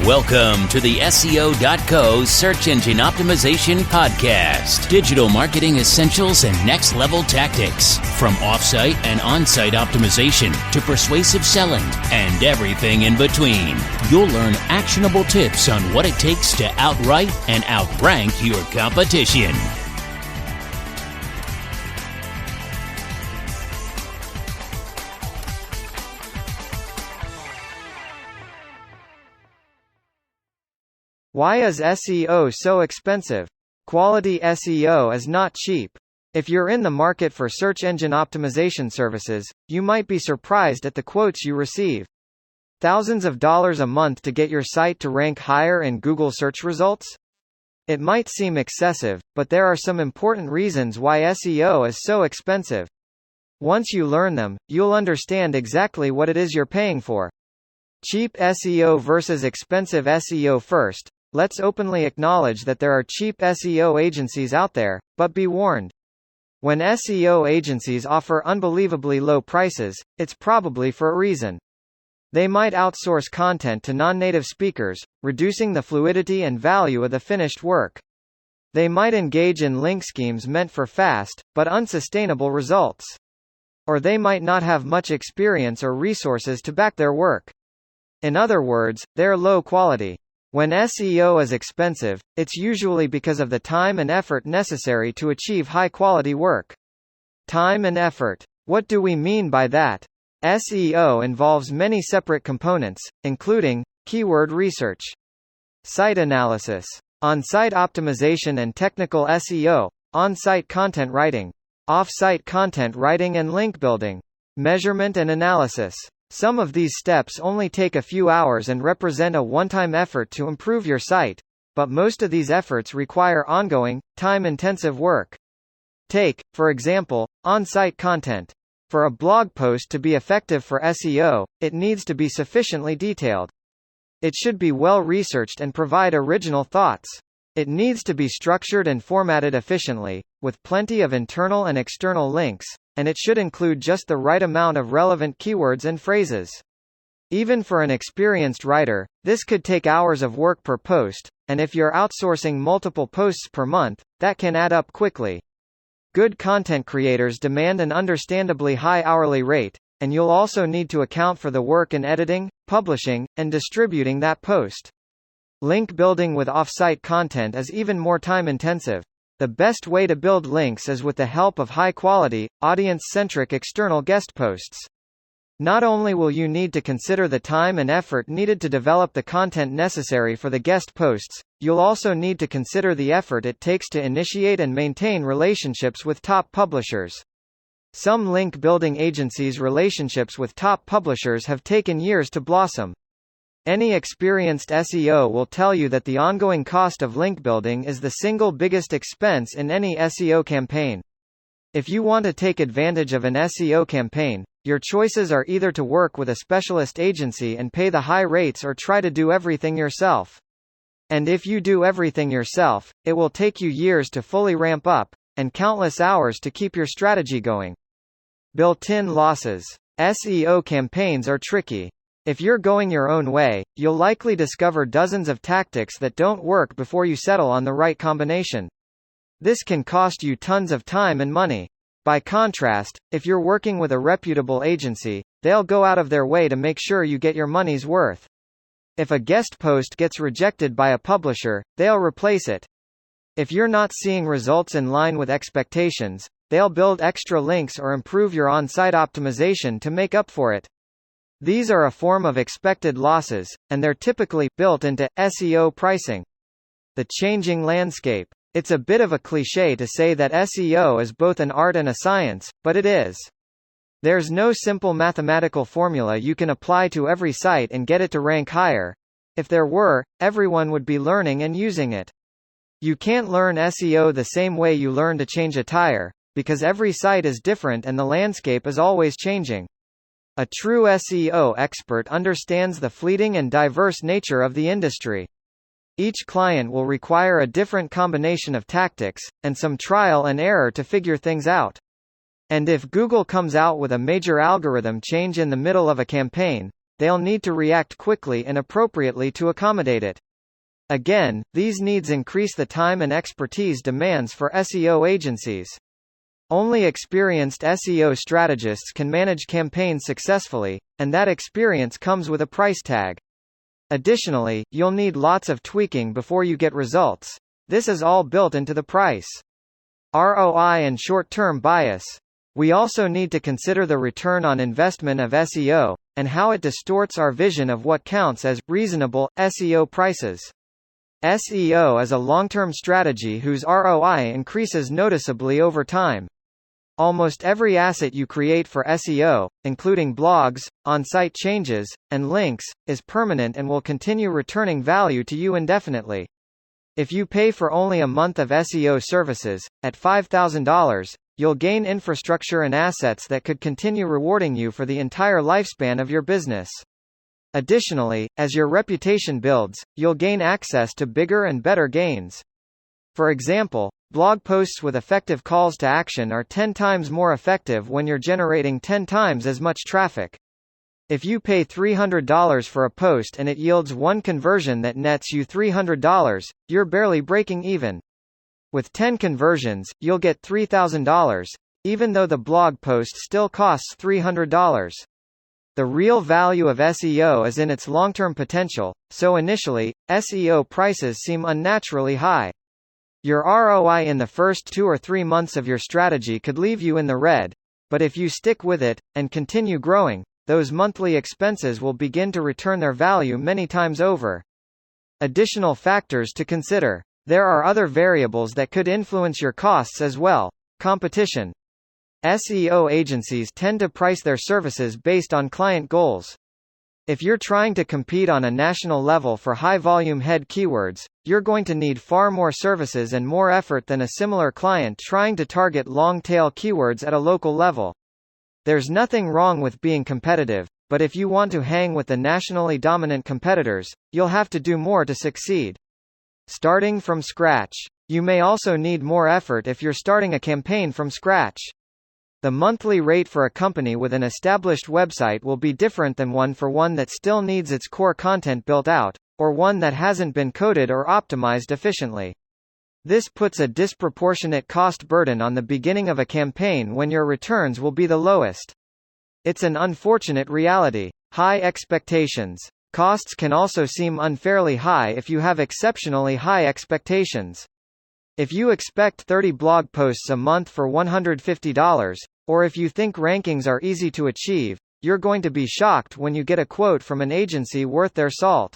Welcome to the SEO.co Search Engine Optimization Podcast. Digital marketing essentials and next-level tactics. From offsite and onsite optimization to persuasive selling and everything in between. You'll learn actionable tips on what it takes to outright and outrank your competition. Why is SEO so expensive? Quality SEO is not cheap. If you're in the market for search engine optimization services, you might be surprised at the quotes you receive. Thousands of dollars a month to get your site to rank higher in Google search results? It might seem excessive, but there are some important reasons why SEO is so expensive. Once you learn them, you'll understand exactly what it is you're paying for. Cheap SEO versus expensive SEO. First, let's openly acknowledge that there are cheap SEO agencies out there, but be warned. When SEO agencies offer unbelievably low prices, it's probably for a reason. They might outsource content to non-native speakers, reducing the fluidity and value of the finished work. They might engage in link schemes meant for fast, but unsustainable results. Or they might not have much experience or resources to back their work. In other words, they're low quality. When SEO is expensive, it's usually because of the time and effort necessary to achieve high-quality work. Time and effort. What do we mean by that? SEO involves many separate components, including keyword research, site analysis, on-site optimization and technical SEO, on-site content writing, off-site content writing and link building, measurement and analysis. Some of these steps only take a few hours and represent a one-time effort to improve your site, but most of these efforts require ongoing, time-intensive work. Take, for example, on-site content. For a blog post to be effective for SEO, it needs to be sufficiently detailed. It should be well-researched and provide original thoughts. It needs to be structured and formatted efficiently, with plenty of internal and external links, and it should include just the right amount of relevant keywords and phrases. Even for an experienced writer, this could take hours of work per post, and if you're outsourcing multiple posts per month, that can add up quickly. Good content creators demand an understandably high hourly rate, and you'll also need to account for the work in editing, publishing, and distributing that post. Link building with off-site content is even more time-intensive. The best way to build links is with the help of high-quality, audience-centric external guest posts. Not only will you need to consider the time and effort needed to develop the content necessary for the guest posts, you'll also need to consider the effort it takes to initiate and maintain relationships with top publishers. Some link-building agencies' relationships with top publishers have taken years to blossom. Any experienced SEO will tell you that the ongoing cost of link building is the single biggest expense in any SEO campaign. If you want to take advantage of an SEO campaign, your choices are either to work with a specialist agency and pay the high rates or try to do everything yourself. And if you do everything yourself, it will take you years to fully ramp up, and countless hours to keep your strategy going. Built-in losses. SEO campaigns are tricky. If you're going your own way, you'll likely discover dozens of tactics that don't work before you settle on the right combination. This can cost you tons of time and money. By contrast, if you're working with a reputable agency, they'll go out of their way to make sure you get your money's worth. If a guest post gets rejected by a publisher, they'll replace it. If you're not seeing results in line with expectations, they'll build extra links or improve your on-site optimization to make up for it. These are a form of expected losses, and they're typically built into SEO pricing. The changing landscape. It's a bit of a cliché to say that SEO is both an art and a science, but it is. There's no simple mathematical formula you can apply to every site and get it to rank higher. If there were, everyone would be learning and using it. You can't learn SEO the same way you learn to change a tire, because every site is different and the landscape is always changing. A true SEO expert understands the fleeting and diverse nature of the industry. Each client will require a different combination of tactics, and some trial and error to figure things out. And if Google comes out with a major algorithm change in the middle of a campaign, they'll need to react quickly and appropriately to accommodate it. Again, these needs increase the time and expertise demands for SEO agencies. Only experienced SEO strategists can manage campaigns successfully, and that experience comes with a price tag. Additionally, you'll need lots of tweaking before you get results. This is all built into the price. ROI and short-term bias. We also need to consider the return on investment of SEO, and how it distorts our vision of what counts as reasonable SEO prices. SEO is a long-term strategy whose ROI increases noticeably over time. Almost every asset you create for SEO, including blogs, on-site changes, and links, is permanent and will continue returning value to you indefinitely. If you pay for only a month of SEO services, at $5,000, you'll gain infrastructure and assets that could continue rewarding you for the entire lifespan of your business. Additionally, as your reputation builds, you'll gain access to bigger and better gains. For example, blog posts with effective calls to action are 10 times more effective when you're generating 10 times as much traffic. If you pay $300 for a post and it yields one conversion that nets you $300, you're barely breaking even. With 10 conversions, you'll get $3,000, even though the blog post still costs $300. The real value of SEO is in its long-term potential, so initially, SEO prices seem unnaturally high. Your ROI in the first 2 or 3 months of your strategy could leave you in the red, but if you stick with it, and continue growing, those monthly expenses will begin to return their value many times over. Additional factors to consider. There are other variables that could influence your costs as well. Competition. SEO agencies tend to price their services based on client goals. If you're trying to compete on a national level for high-volume head keywords, you're going to need far more services and more effort than a similar client trying to target long-tail keywords at a local level. There's nothing wrong with being competitive, but if you want to hang with the nationally dominant competitors, you'll have to do more to succeed. Starting from scratch. You may also need more effort if you're starting a campaign from scratch. The monthly rate for a company with an established website will be different than one that still needs its core content built out, or one that hasn't been coded or optimized efficiently. This puts a disproportionate cost burden on the beginning of a campaign when your returns will be the lowest. It's an unfortunate reality. High expectations. Costs can also seem unfairly high if you have exceptionally high expectations. If you expect 30 blog posts a month for $150, or if you think rankings are easy to achieve, you're going to be shocked when you get a quote from an agency worth their salt.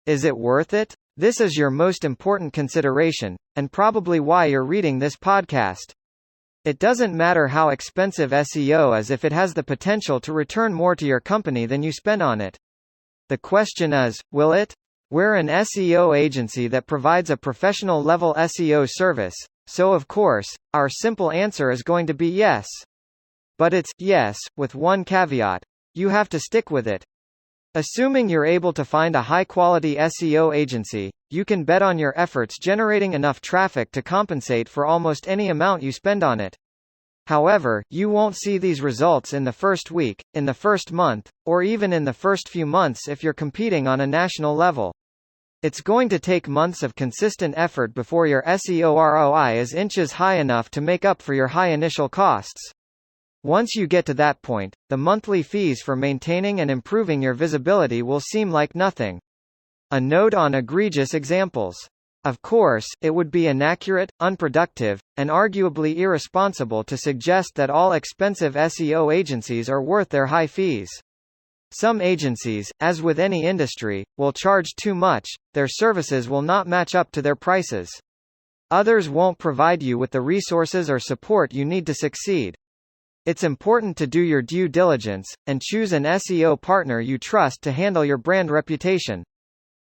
Is it worth it? This is your most important consideration, and probably why you're reading this podcast. It doesn't matter how expensive SEO is if it has the potential to return more to your company than you spend on it. The question is, will it? We're an SEO agency that provides a professional-level SEO service, so of course, our simple answer is going to be yes. But it's yes, with one caveat. You have to stick with it. Assuming you're able to find a high-quality SEO agency, you can bet on your efforts generating enough traffic to compensate for almost any amount you spend on it. However, you won't see these results in the first week, in the first month, or even in the first few months if you're competing on a national level. It's going to take months of consistent effort before your SEO ROI is inches high enough to make up for your high initial costs. Once you get to that point, the monthly fees for maintaining and improving your visibility will seem like nothing. A note on egregious examples. Of course, it would be inaccurate, unproductive, and arguably irresponsible to suggest that all expensive SEO agencies are worth their high fees. Some agencies, as with any industry, will charge too much, their services will not match up to their prices. Others won't provide you with the resources or support you need to succeed. It's important to do your due diligence, and choose an SEO partner you trust to handle your brand reputation.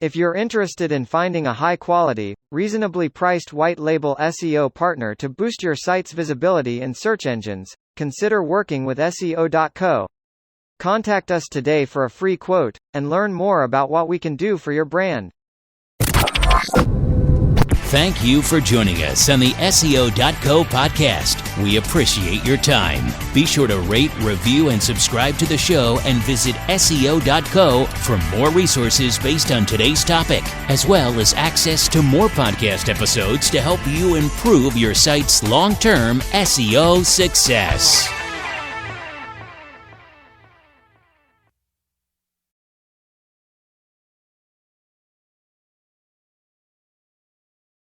If you're interested in finding a high-quality, reasonably priced white-label SEO partner to boost your site's visibility in search engines, consider working with SEO.co. Contact us today for a free quote, and learn more about what we can do for your brand. Thank you for joining us on the SEO.co podcast. We appreciate your time. Be sure to rate, review, and subscribe to the show, and visit SEO.co for more resources based on today's topic, as well as access to more podcast episodes to help you improve your site's long-term SEO success.